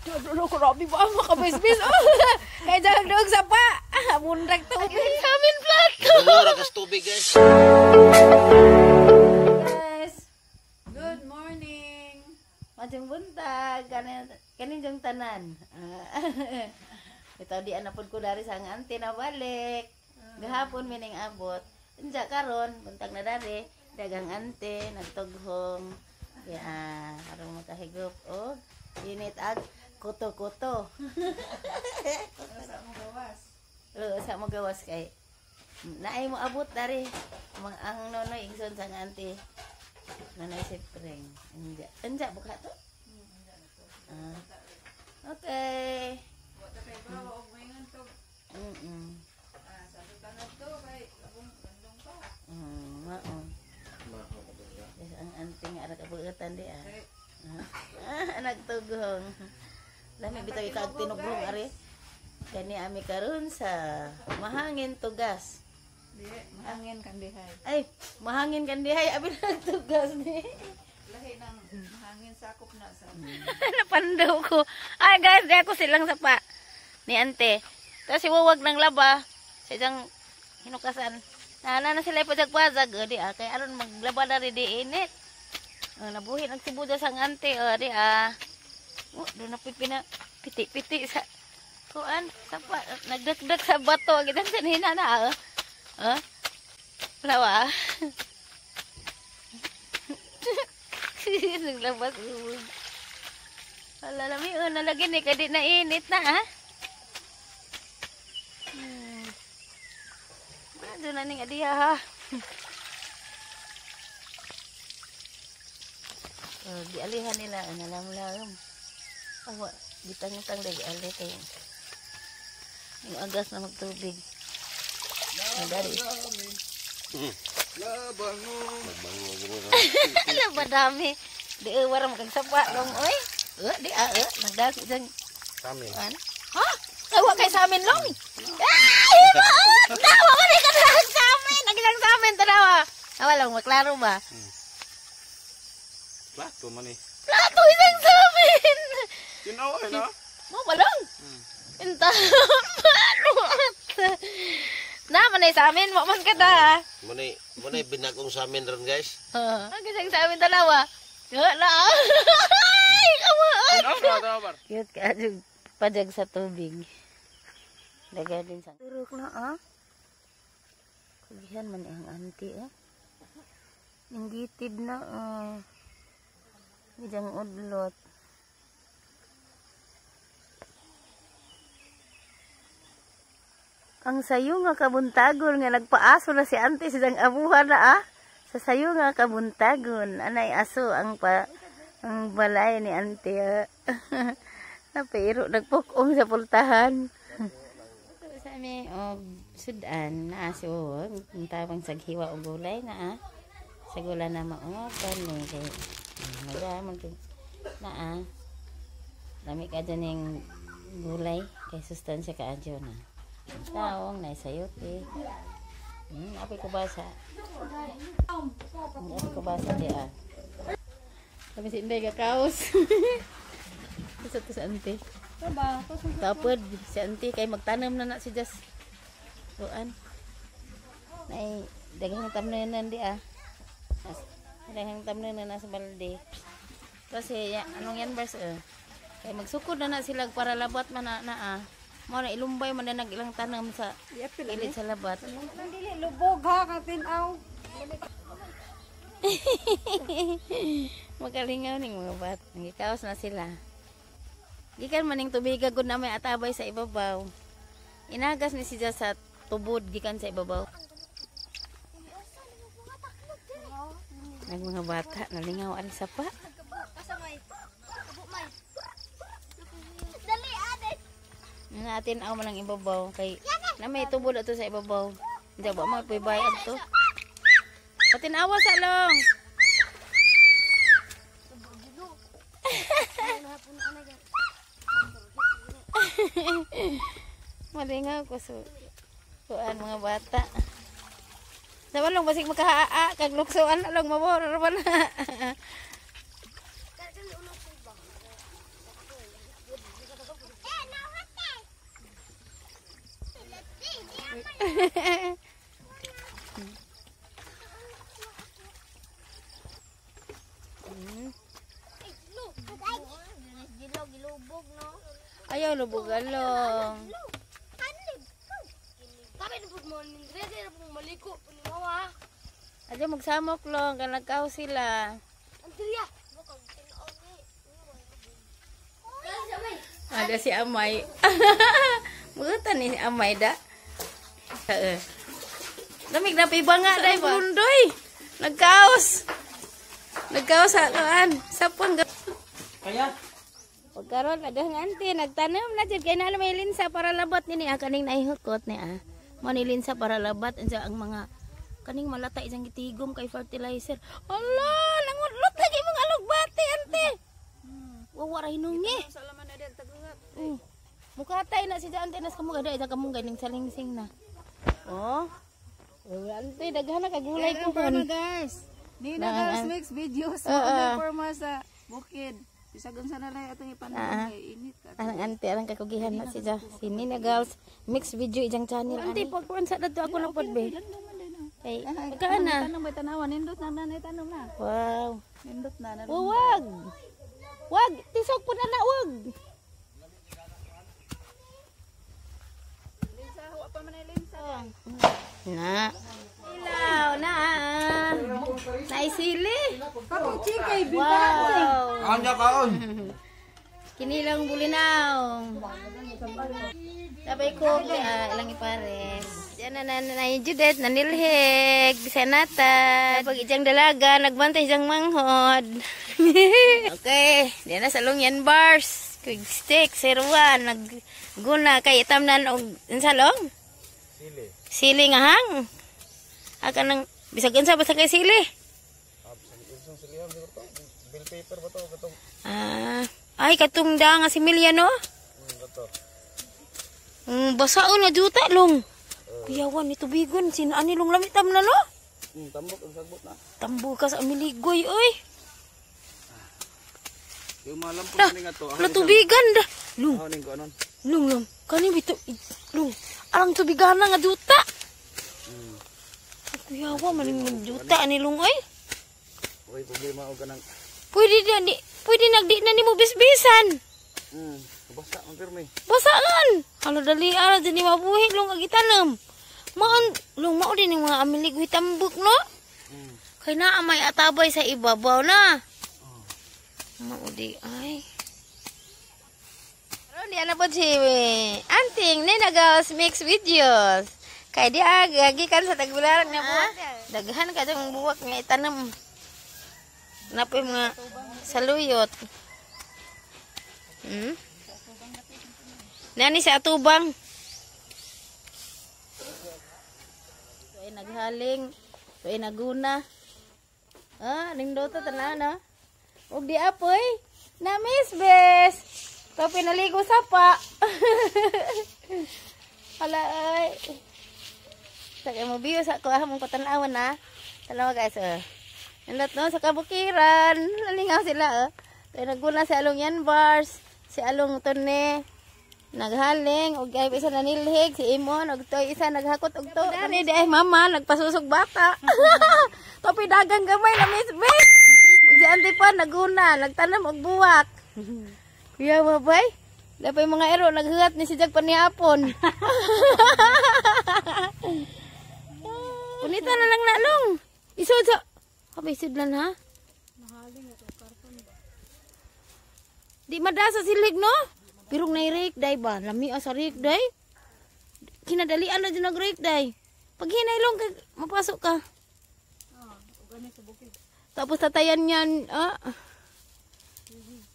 Dulo ko rabi ba makabisbis. Kaya jangan doog sa pa. Mundag tubig. Samin plato. Dulo ragas tubig guys. Guys, good morning. Macam buntag kanin jeng tanan. Ito di anapod ko dari sang ante na balik. Gahapon mining abot. Enja karon buntag na dari dagang ante nagtughong. Ya, aron makahigop og init ag kuto-kuto. Sa mo gawas kay naay mo abot dari ang nonoy igsoon sang ante. Nanay spring. Enja buka to. Okay. Ang anting ara kabuutan di anak tugong. Lami bitaw ikag tinugrong ari. Kani ami karon sa mahangin tugas. Di, mahangin kan dihay. Ay, mahangin kan dihay abi nagtugas ni. Lahi ng mahangin sakop na sa. Napandaw ko. Ay guys, di ako silang sapa ni ante. Tapos iwawag ng laba. Sa diyang hinukasan. Na sila ipajag-pajag. Di kay aron maglaba na rin di init. Nabuhin ang sibuda sang ante. Di doon na piti-piti sa kuan. Sapa, nagdagdag sa bato. Gitan sinina na. Lawa. Naglabas. Alalami, nalagyan ni kadi na init na Doon na ning adiya di alihan nila nalam-lam. Awa, bitang-bitang lagi alih kayo. Yung agas na magtubig. Dari. Laban dami. Di warang kang sapa dong, oy. Di nagdaki sang Samin. Ha? Awa kay sa amin long. Ay, dawa man ka lang sa amin. Nagilang sa amin tanawa. Awa lang maklaro ba? Plato man eh. Plato isang sa amin. Tinaway na. Mo ba lang? Inta. Naman ay sa amin, mo man kada. Munay binagong sa amin ron guys. Ang gisang sa amin dalawa. Na. Ay, kawa. Cute ka jud pajag sa tubig. Lagay din sa turok na Kugihan man ang anti Yung gitid na Bidang udlot. Ang sayo nga kabuntagon nga nagpaaso na si ante sidang abuhan na Sa sayo nga kabuntagon anay aso ang balay ni ante Napiro nagpukong sa pultahan. Sa amin sudan na aso ang tawang saghiwa o gulay na sa gula na maotan ni kay magaman na lami ka dyan yung gulay kay sustansya ka adyo na taong na sayote apoy ko basa di kami si Inday kakaos isa to sa ante tapos si ante kay magtanam na si Jas doan na dagang tamnanan di dagang tamnanan na sa balde kasi anong yan bars kay magsukod na sila para labat man na mo na ilumbay man na ilang tanam sa ilit sa labat Dili lubog ha katinaw. Magalingaw ning mga bat ngikaos na sila gikan maning tubiga gud na may atabay sa ibabaw inagas ni siya sa tubod gikan sa ibabaw nag mga bata nalingaw ari sa pa natin aw man ang ibabaw kay na may tubod ato sa ibabaw hindi ba mo paybayad to patinawa sa long malingaw ko suan mga bata sa walong basig makahaa kag luksoan lang mabor wala Ayaw lubog along. Aja magsamok long kan nagkaw sila. Ada si Amay. Bukan ni si Amay dah. Lamig na pibanga dai bundoy. Nagkaos. Nagkaos sa kan. Sapon Kaya? pagkaron ada nganti nagtanom na jud kay na may linsa para labat nini kaning naihukot ni mo ni linsa para labat unsa ang mga kaning malata isang gitigom kay fertilizer. Allah, nangudlot lagi mong alugbati ante. Wawara hinungi. Salaman na din taguhat. Mukatay na si ante nas kamo gada isa kamong ganing salingsing na. Oh. Ante daghan na kagulay ko kon. Guys. Ni Nah, na guys mix videos sa forma sa bukid. Bisagon sana lang atong ipanahon kay init ka. Ang ante ang kakugihan na siya. Sini na girls mix video ijang channel. Ante pagkuan sa dadto ako na pod be. Kay kana. Tanong ba tanawan nindot na nanay tanong na. Wow. Nindot na. Wag. Wag, tisok po na wag. Linsa wa pa man ay linsa. Na. Ilaw na. Naisili. Kapag chikay Wow. Anja kaon. Kini lang bulinaw. Sabay ko ilang ipares. Diyan na Judith nanilhig senata. Pag ijang dalaga nagbantay ijang manghod. Okay, diyan na sa Longyan bars. Quick stick, serwan nagguna kay itamnan og salong. Sili. Sili nga hang. Aka nang bisag unsa basta kay sili. Isang silihan siguro to. Bill paper ba to katong? Ay katong da nga si Miliano. Bato. Basaon na juta long. Kuyawan ni tubigon sin ani long lamitam na no. Tambok ang sagbot na. Tambukas ang miligoy oy. Yung malam po Dah, kani nga to. wala tubigan dah. Lung, Ning ko anon. lung. Kani bito, lung. Alang tubigan na nga juta. Kuyawan maning juta ni lung oy. Okay, problema og kanang Pwede nagdi na nimo bisbisan. basa ang pirmi. Basaan. Hala dali ara dini mabuhi lung agitanam. Maon lung mao din mga amiligoy tambuk no. Kay naa may atabay sa ibabaw na. Mao di ay. Ron di ana po si anting ni nagos mix videos. Kay di gikan sa tagbilaran nga buwak. Daghan ka jang buwak nga itanam. Napoy mga saluyot. Nani sa atubang. So ay naghaling, so ay naguna. Nindota tanan na. Ug di apoy na miss bes. To pinaligo sa pa. Hala ay. Sa mo biyo sa ko among patanawan na. Tanawa guys. Nindot no sa kabukiran. Lalingaw sila So naguna sa Longyan bars. Si Along Tone naghaling og ay isa nanilhig si Imon og toy isa naghakot og to ani di ay mama nagpasusog bata. Topi dagang gamay na miss bes. Ug si auntie pa naguna nagtanom og buwak. Kuya babay lapay mga ero naghugat ni si Jag panihapon. Punita na lang nalong. Isod sa habay sidlan ha. Di madasa silig no? Pirong na i-rake day ba? Lami sa rake day? Kinadalian na dyan nag-rake day. Pag hinailong ka, mapasok ka. Tapos tatayan yan.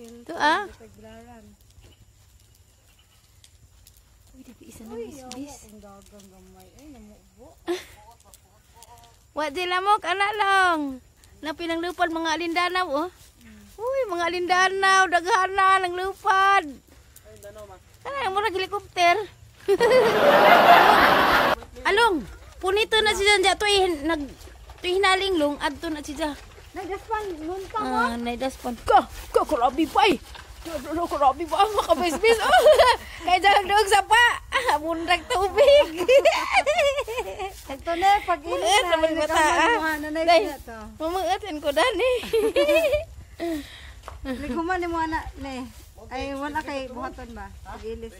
Ito Uy, dabi isa na bis-bis. Wat sila mo, kanalong. Napinanglupad mga alindanaw, oh. Uy, mga alindanaw, daghana, nanglupad. Ano, murag helikopter. Along, punito na siya dyan. Tuy hinalinglong, adto na siya. Nagdaspan, lunta mo. Naidaspan. Karabi pa eh. Karabi pa ang makabisbis. Kaya dyan nagdoog sa pa. Mundag tubig. to ne pag ilis na naman mata ah. nanay Day, na to. mamangatin ko dani. Liguman ni mo ana ne. Ay wala kay buhaton ba? Pag ilis.